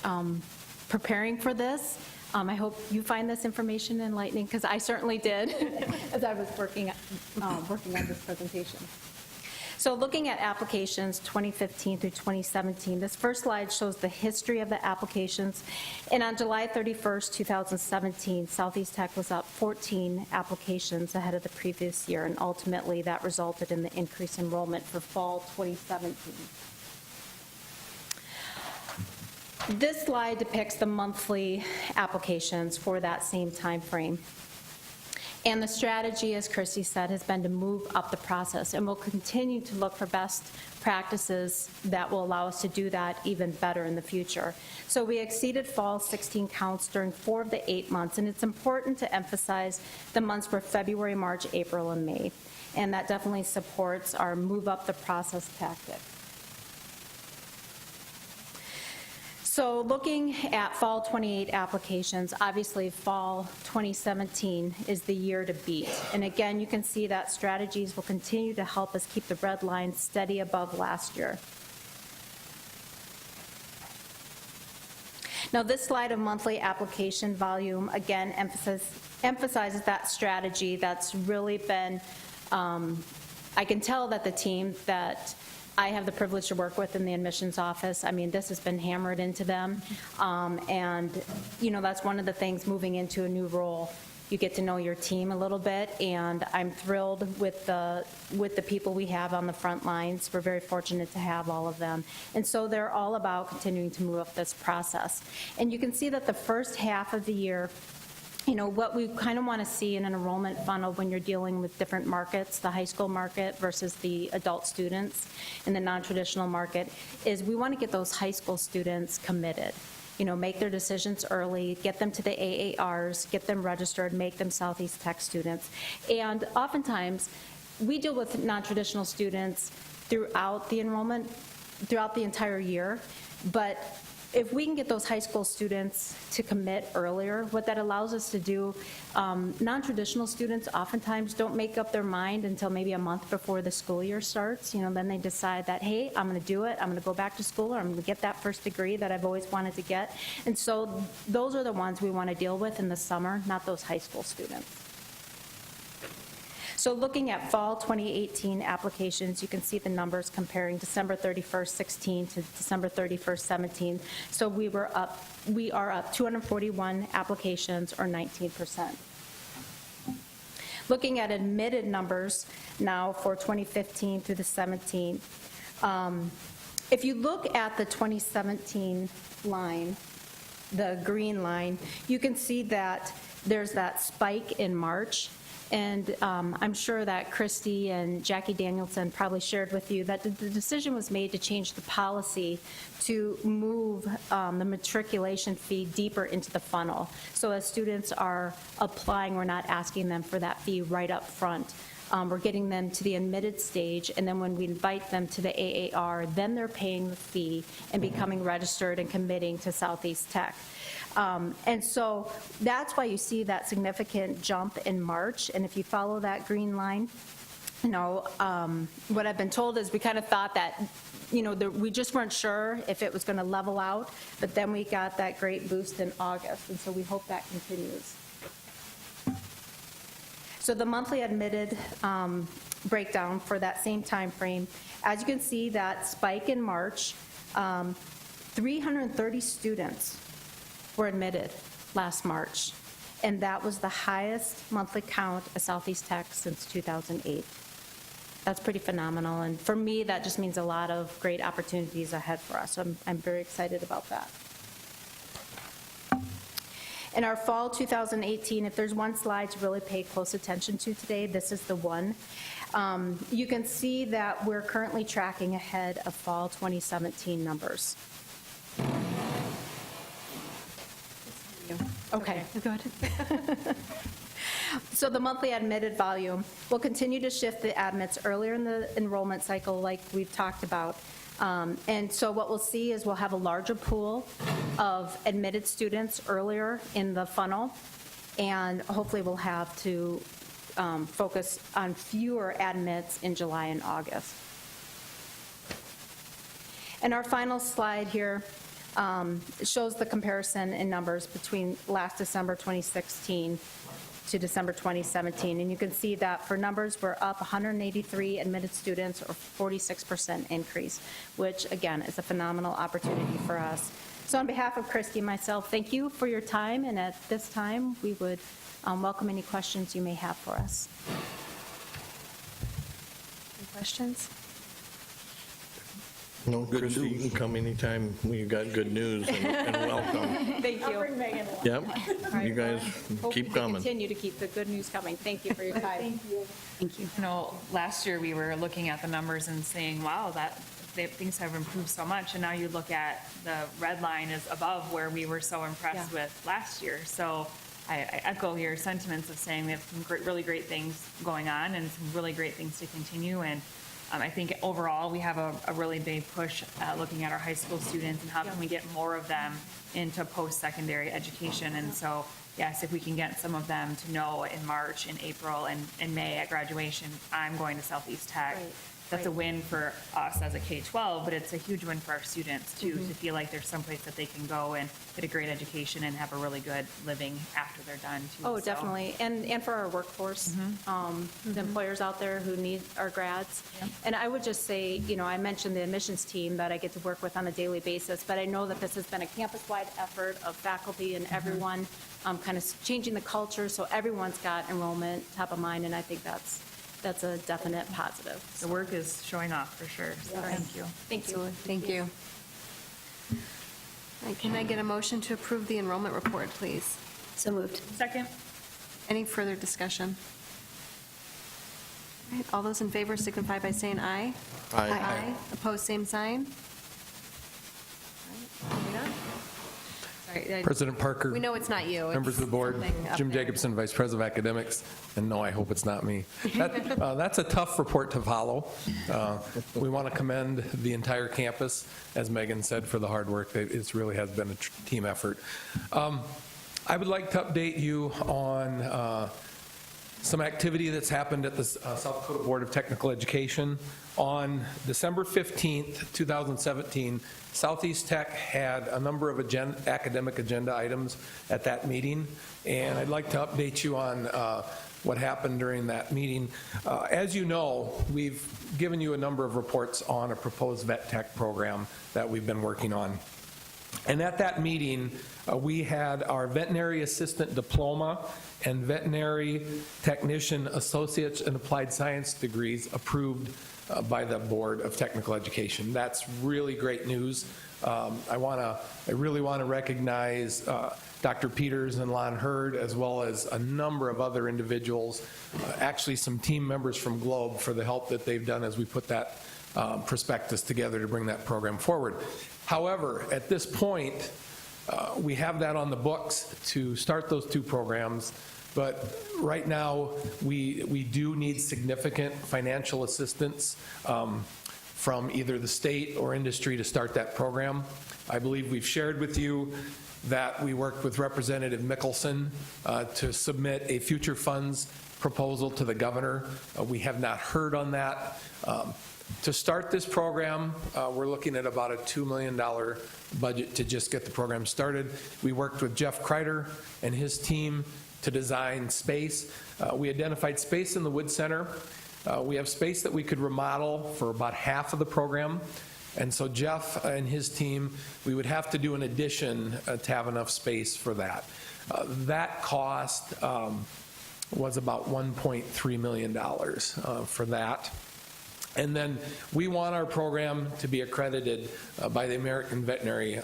preparing for this, I hope you find this information enlightening, because I certainly did as I was working on this presentation. So looking at applications 2015 through 2017, this first slide shows the history of the applications. And on July 31st, 2017, Southeast Tech was up 14 applications ahead of the previous year, and ultimately that resulted in the increased enrollment for fall 2017. This slide depicts the monthly applications for that same time frame. And the strategy, as Christy said, has been to move up the process, and we'll continue to look for best practices that will allow us to do that even better in the future. So we exceeded fall 16 counts during 4 of the 8 months, and it's important to emphasize the months were February, March, April, and May. And that definitely supports our move up the process tactic. So looking at fall 28 applications, obviously fall 2017 is the year to beat. And again, you can see that strategies will continue to help us keep the red line steady above last year. Now this slide of monthly application volume, again, emphasizes that strategy that's really been, I can tell that the team that I have the privilege to work with in the admissions office, I mean, this has been hammered into them. And, that's one of the things moving into a new role. You get to know your team a little bit, and I'm thrilled with the people we have on the front lines. We're very fortunate to have all of them. And so they're all about continuing to move up this process. And you can see that the first half of the year, what we kind of want to see in an enrollment funnel when you're dealing with different markets, the high school market versus the adult students in the non-traditional market, is we want to get those high school students committed. Make their decisions early, get them to the AARs, get them registered, make them Southeast Tech students. And oftentimes, we deal with non-traditional students throughout the enrollment, throughout the entire year, but if we can get those high school students to commit earlier, what that allows us to do, non-traditional students oftentimes don't make up their mind until maybe a month before the school year starts. Then they decide that, hey, I'm going to do it. I'm going to go back to school, or I'm going to get that first degree that I've always wanted to get. And so those are the ones we want to deal with in the summer, not those high school students. So looking at fall 2018 applications, you can see the numbers comparing December 31st, 16 to December 31st, 17. So we are up 241 applications, or 19%. Looking at admitted numbers now for 2015 through the 17. If you look at the 2017 line, the green line, you can see that there's that spike in March. And I'm sure that Christy and Jackie Danielson probably shared with you that the decision was made to change the policy to move the matriculation fee deeper into the funnel. So as students are applying, we're not asking them for that fee right up front. We're getting them to the admitted stage, and then when we invite them to the AAR, then they're paying the fee and becoming registered and committing to Southeast Tech. And so that's why you see that significant jump in March. And if you follow that green line, you know, what I've been told is we kind of thought that, you know, we just weren't sure if it was going to level out, but then we got that great boost in August, and so we hope that continues. So the monthly admitted breakdown for that same time frame, as you can see, that spike in March, 330 students were admitted last March, and that was the highest monthly count at Southeast Tech since 2008. That's pretty phenomenal, and for me, that just means a lot of great opportunities ahead for us. So I'm very excited about that. In our fall 2018, if there's one slide to really pay close attention to today, this is the one. You can see that we're currently tracking ahead of fall 2017 numbers. Okay, go ahead. So the monthly admitted volume will continue to shift the admits earlier in the enrollment cycle like we've talked about. And so what we'll see is we'll have a larger pool of admitted students earlier in the funnel, and hopefully we'll have to focus on fewer admits in July and August. And our final slide here shows the comparison in numbers between last December 2016 to December 2017. And you can see that for numbers, we're up 183 admitted students, or 46% increase, which again is a phenomenal opportunity for us. So on behalf of Christy and myself, thank you for your time. And at this time, we would welcome any questions you may have for us. Any questions?
No, Christy, you can come anytime we got good news, and welcome.
Thank you.
I'll bring Megan along.
Yep,
All right,
you guys
hope
keep
we can
coming.
continue to keep the good news coming. Thank you for your time. Thank you. Thank you.
You know, last year we were looking at the numbers and saying, wow, things have improved so much. And now you look at the red line is above where we were so impressed with last year. So I echo your sentiments of saying we have some really great things going on and some really great things to continue. And I think overall we have a really big push looking at our high school students and how can we get more of them into post-secondary education. And so, yes, if we can get some of them to know in March, in April, and in May at graduation, I'm going to Southeast Tech.
Right.
That's a win for us as a K-12, but it's a huge win for our students too, to feel like there's someplace that they can go and get a great education and have a really good living after they're done too.
Oh,
So-
definitely. And for our workforce, the employers out there who need our grads. And I would just say, you know, I mentioned the admissions team that I get to work with on a daily basis, but I know that this has been a campus-wide effort of faculty and everyone kind of changing the culture so everyone's got enrollment top of mind, and I think that's a definite positive.
The work is showing off for sure, so thank you.
Thank you.
Thank you. Can I get a motion to approve the enrollment report, please?
So moved.
Second.
Any further discussion? All right, all those in favor signify by saying aye.
Aye.
Opposed, same sign. All right, moving on. Sorry,
President Parker.
we know it's not you. It's
Members of the board,
something up
Jim
there.
Jacobson, Vice President of Academics, and no, I hope it's not me. That's a tough report to follow. We want to commend the entire campus, as Megan said, for the hard work. It really has been a team effort. I would like to update you on some activity that's happened at the South Dakota Board of Technical Education. On December 15th, 2017, Southeast Tech had a number of academic agenda items at that meeting, and I'd like to update you on what happened during that meeting. As you know, we've given you a number of reports on a proposed vet tech program that we've been working on. And at that meeting, we had our veterinary assistant diploma and veterinary technician associates in applied science degrees approved by the Board of Technical Education. That's really great news. I really want to recognize Dr. Peters and Lon Hurd, as well as a number of other individuals, actually some team members from Globe, for the help that they've done as we put that prospectus together to bring that program forward. However, at this point, we have that on the books to start those two programs, but right now we do need significant financial assistance from either the state or industry to start that program. I believe we've shared with you that we worked with Representative Mickelson to submit a future funds proposal to the governor. We have not heard on that. To start this program, we're looking at about a $2 million budget to just get the program started. We worked with Jeff Kreider and his team to design space. We identified space in the Wood Center. We have space that we could remodel for about half of the program. And so Jeff and his team, we would have to do an addition to have enough space for that. That cost was about $1.3 million for that. And then we want our program to be accredited by the American Veterinary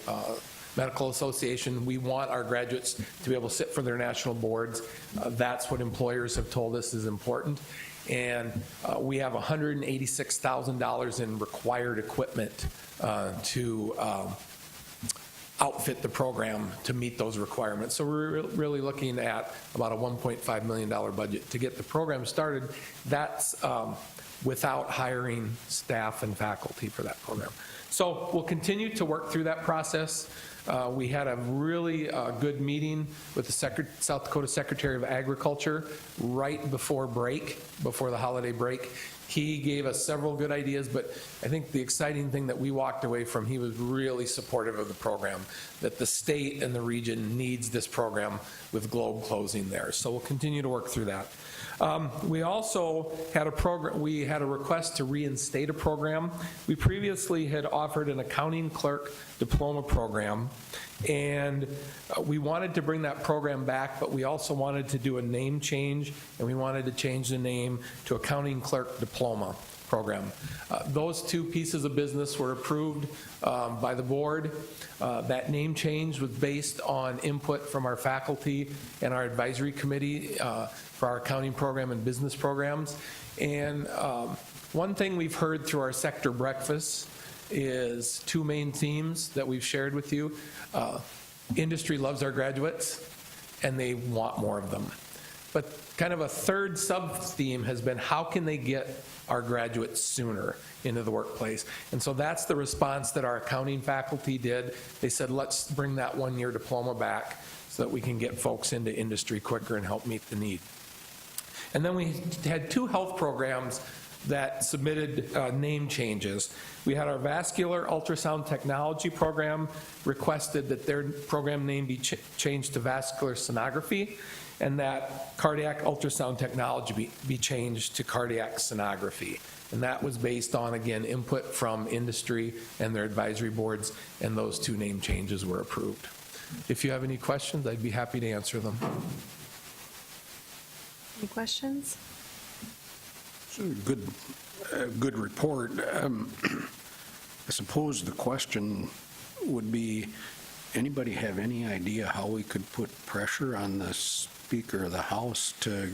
Medical Association. We want our graduates to be able to sit for their national boards. That's what employers have told us is important. And we have $186,000 in required equipment to outfit the program to meet those requirements. So we're really looking at about a $1.5 million budget to get the program started. That's without hiring staff and faculty for that program. So we'll continue to work through that process. We had a really good meeting with the South Dakota Secretary of Agriculture right before the holiday break. He gave us several good ideas, but I think the exciting thing that we walked away from, he was really supportive of the program, that the state and the region needs this program with Globe closing there. So we'll continue to work through that. We also had a request to reinstate a program. We previously had offered an accounting clerk diploma program, and we wanted to bring that program back, but we also wanted to do a name change, and we wanted to change the name to accounting clerk diploma program. Those two pieces of business were approved by the board. That name change was based on input from our faculty and our advisory committee for our accounting program and business programs. And one thing we've heard through our sector breakfasts is two main themes that we've shared with you. Industry loves our graduates, and they want more of them. But kind of a third sub-theme has been, how can they get our graduates sooner into the workplace? And so that's the response that our accounting faculty did. They said, let's bring that one-year diploma back so that we can get folks into industry quicker and help meet the need. And then we had two health programs that submitted name changes. We had our vascular ultrasound technology program requested that their program name be changed to vascular sonography, and that cardiac ultrasound technology be changed to cardiac sonography. And that was based on, again, input from industry and their advisory boards, and those two name changes were approved. If you have any questions, I'd be happy to answer them.
Any questions?
Good report. I suppose the question would be, anybody have any idea how we could put pressure on the Speaker of the House to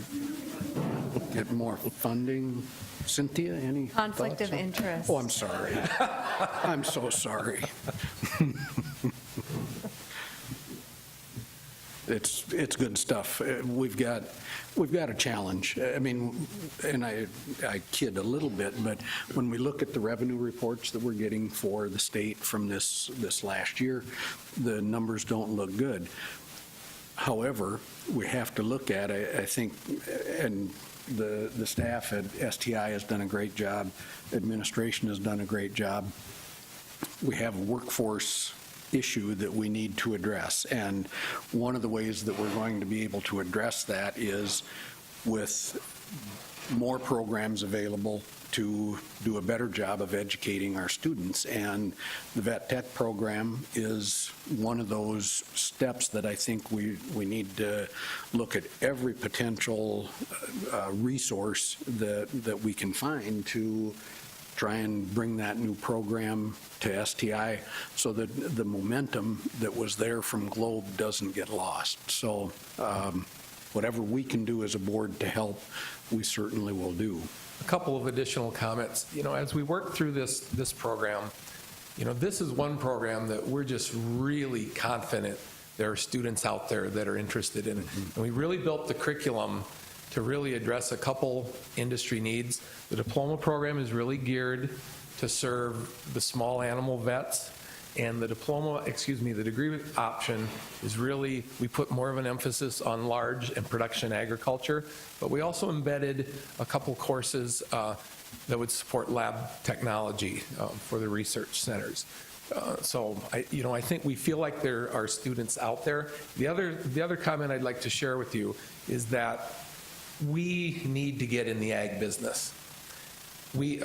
get more funding? Cynthia, any
Conflict
thoughts
of interest.
Oh, I'm sorry. I'm so sorry. It's good stuff. We've got a challenge. I mean, and I kid a little bit, but when we look at the revenue reports that we're getting for the state from this last year, the numbers don't look good. However, we have to look at it, I think, and the staff at STI has done a great job. Administration has done a great job. We have a workforce issue that we need to address. And one of the ways that we're going to be able to address that is with more programs available to do a better job of educating our students. And the Vet Tech program is one of those steps that I think we need to look at every potential resource that we can find to try and bring that new program to STI so that the momentum that was there from Globe doesn't get lost. So whatever we can do as a board to help, we certainly will do.
A couple of additional comments. As we work through this program, this is one program that we're just really confident there are students out there that are interested in it. And we really built the curriculum to really address a couple industry needs. The diploma program is really geared to serve the small animal vets, and the degree option is really, we put more of an emphasis on large and production agriculture, but we also embedded a couple courses that would support lab technology for the research centers. So I think we feel like there are students out there. The other comment I'd like to share with you is that we need to get in the ag business.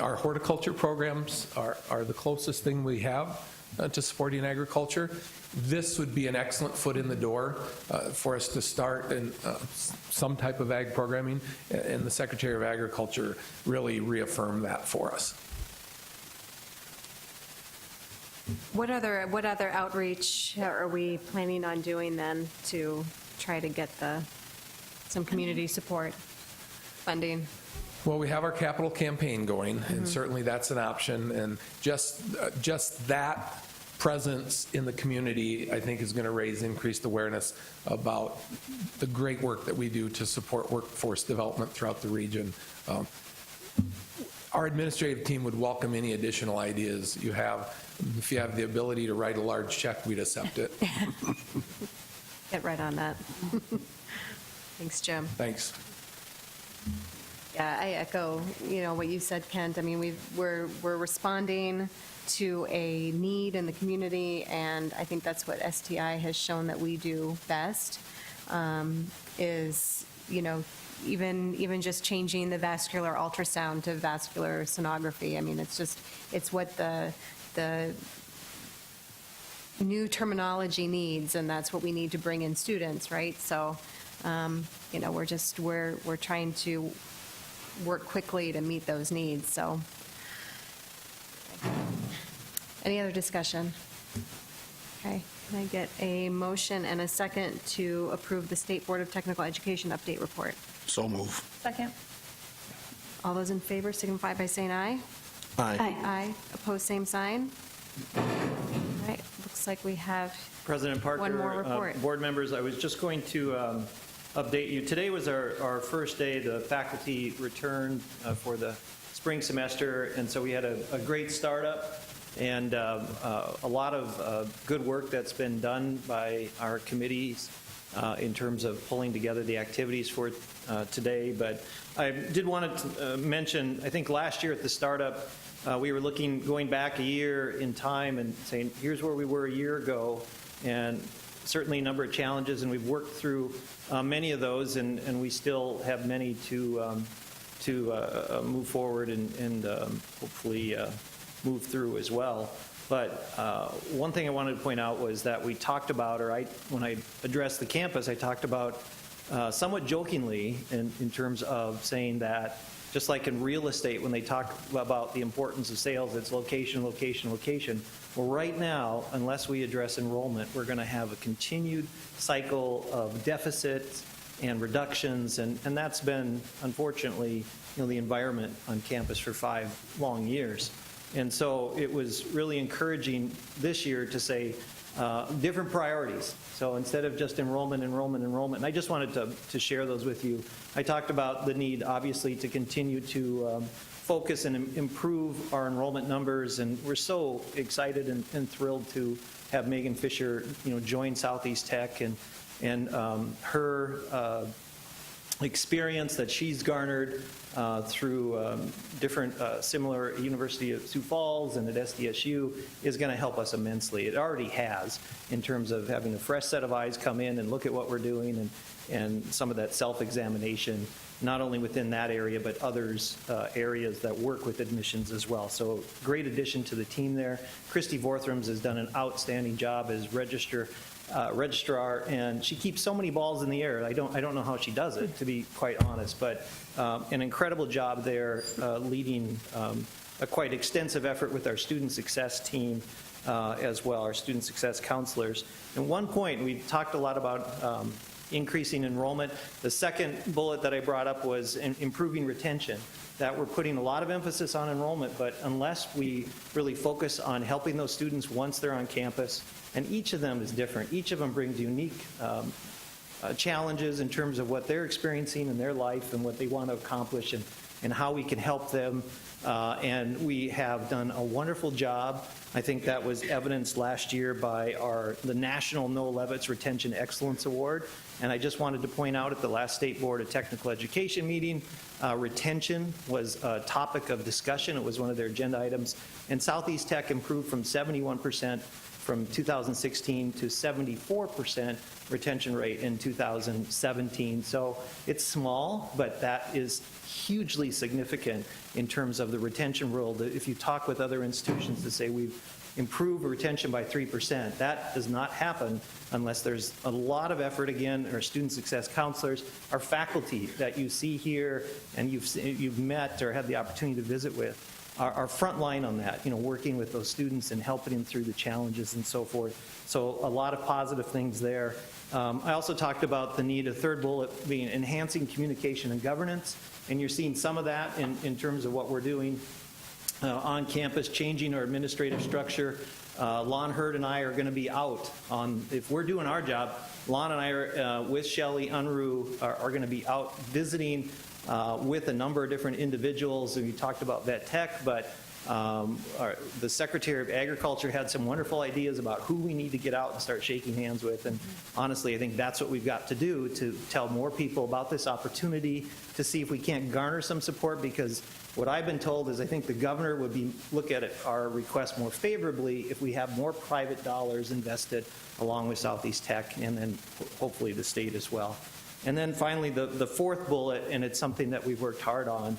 Our horticulture programs are the closest thing we have to supporting agriculture. This would be an excellent foot in the door for us to start in some type of ag programming, and the Secretary of Agriculture really reaffirmed that for us.
What other outreach are we planning on doing then to try to get some community support funding?
Well, we have our capital campaign going, and certainly that's an option. And just that presence in the community, I think, is going to raise increased awareness about the great work that we do to support workforce development throughout the region. Our administrative team would welcome any additional ideas you have. If you have the ability to write a large check, we'd accept it.
Get right on that. Thanks, Jim.
Thanks.
Yeah, I echo, what you said, Kent. I mean, we're responding to a need in the community, and I think that's what STI has shown that we do best, is, even just changing the vascular ultrasound to vascular sonography. I mean, it's what the new terminology needs, and that's what we need to bring in students, right? So, we're trying to work quickly to meet those needs, so. Any other discussion? Okay, can I get a motion and a second to approve the State Board of Technical Education update report?
So move.
Second.
All those in favor signify by saying aye.
Aye.
Aye. Opposed, same sign. All right, looks like we have
President Parker,
one more report.
board members, I was just going to update you. Today was our first day. The faculty returned for the spring semester, and so we had a great startup and a lot of good work that's been done by our committees in terms of pulling together the activities for today. But I did want to mention, I think last year at the startup, we were going back a year in time and saying, here's where we were a year ago, and certainly a number of challenges, and we've worked through many of those, and we still have many to move forward and hopefully move through as well. But one thing I wanted to point out was that we talked about, when I addressed the campus, I talked about somewhat jokingly in terms of saying that just like in real estate, when they talk about the importance of sales, it's location, location, location. Well, right now, unless we address enrollment, we're going to have a continued cycle of deficits and reductions, and that's been, unfortunately, the environment on campus for 5 long years. And so it was really encouraging this year to say different priorities. So instead of just enrollment, and I just wanted to share those with you. I talked about the need, obviously, to continue to focus and improve our enrollment numbers, and we're so excited and thrilled to have Megan Fisher, join Southeast Tech, and her experience that she's garnered through different similar University of Sioux Falls and at SDSU is going to help us immensely. It already has, in terms of having a fresh set of eyes come in and look at what we're doing, and some of that self-examination, not only within that area, but others areas that work with admissions as well. So great addition to the team there. Christy Vorthrams has done an outstanding job as registrar, and she keeps so many balls in the air. I don't know how she does it, to be quite honest, but an incredible job there leading a quite extensive effort with our student success team as well, our student success counselors. And one point, we talked a lot about increasing enrollment. The second bullet that I brought up was improving retention, that we're putting a lot of emphasis on enrollment, but unless we really focus on helping those students once they're on campus, and each of them is different. Each of them brings unique challenges in terms of what they're experiencing in their life and what they want to accomplish and how we can help them. And we have done a wonderful job. I think that was evidenced last year by the National Noah Levitz Retention Excellence Award. And I just wanted to point out at the last State Board of Technical Education meeting, retention was a topic of discussion. It was one of their agenda items. And Southeast Tech improved from 71% from 2016 to 74% retention rate in 2017. So it's small, but that is hugely significant in terms of the retention world. If you talk with other institutions to say we've improved retention by 3%, that does not happen unless there's a lot of effort, again, our student success counselors, our faculty that you see here and you've met or had the opportunity to visit with, are frontline on that, working with those students and helping them through the challenges and so forth. So a lot of positive things there. I also talked about the need, a third bullet being enhancing communication and governance, and you're seeing some of that in terms of what we're doing on campus, changing our administrative structure. Lon Hurd and I are going to be out on, if we're doing our job, Lon and I are with Shelley Unruh are going to be out visiting with a number of different individuals. And we talked about vet tech, but the Secretary of Agriculture had some wonderful ideas about who we need to get out and start shaking hands with. And honestly, I think that's what we've got to do, to tell more people about this opportunity, to see if we can't garner some support, because what I've been told is I think the governor would look at our request more favorably if we have more private dollars invested along with Southeast Tech and then hopefully the state as well. And then finally, the fourth bullet, and it's something that we've worked hard on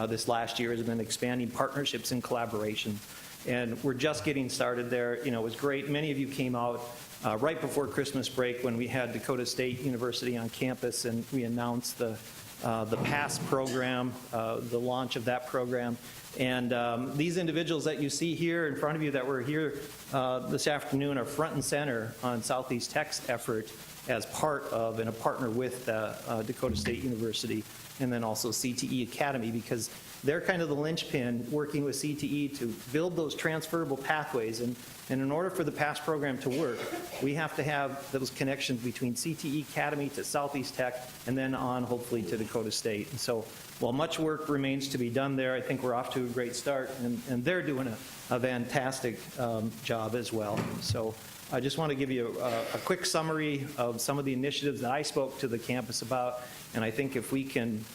this last year, has been expanding partnerships and collaboration. And we're just getting started there. It was great. Many of you came out right before Christmas break when we had Dakota State University on campus, and we announced the PASS program, the launch of that program. And these individuals that you see here in front of you that were here this afternoon are front and center on Southeast Tech's effort as part of and a partner with Dakota State University, and then also CTE Academy, because they're kind of the linchpin working with CTE to build those transferable pathways. And in order for the PASS program to work, we have to have those connections between CTE Academy to Southeast Tech and then on, hopefully, to Dakota State. And so while much work remains to be done there, I think we're off to a great start, and they're doing a fantastic job as well. So I just want to give you a quick summary of some of the initiatives that I spoke to the campus about, and I think if we can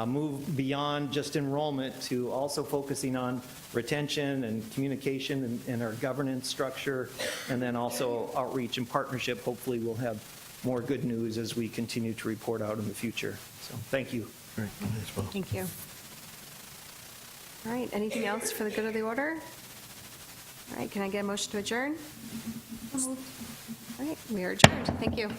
move beyond just enrollment to also focusing on retention and communication and our governance structure, and then also outreach and partnership, hopefully we'll have more good news as we continue to report out in the future. So thank you.
Great. Thank you. All right, anything else for the good of the order? All right, can I get a motion to adjourn? All right, we are adjourned. Thank you.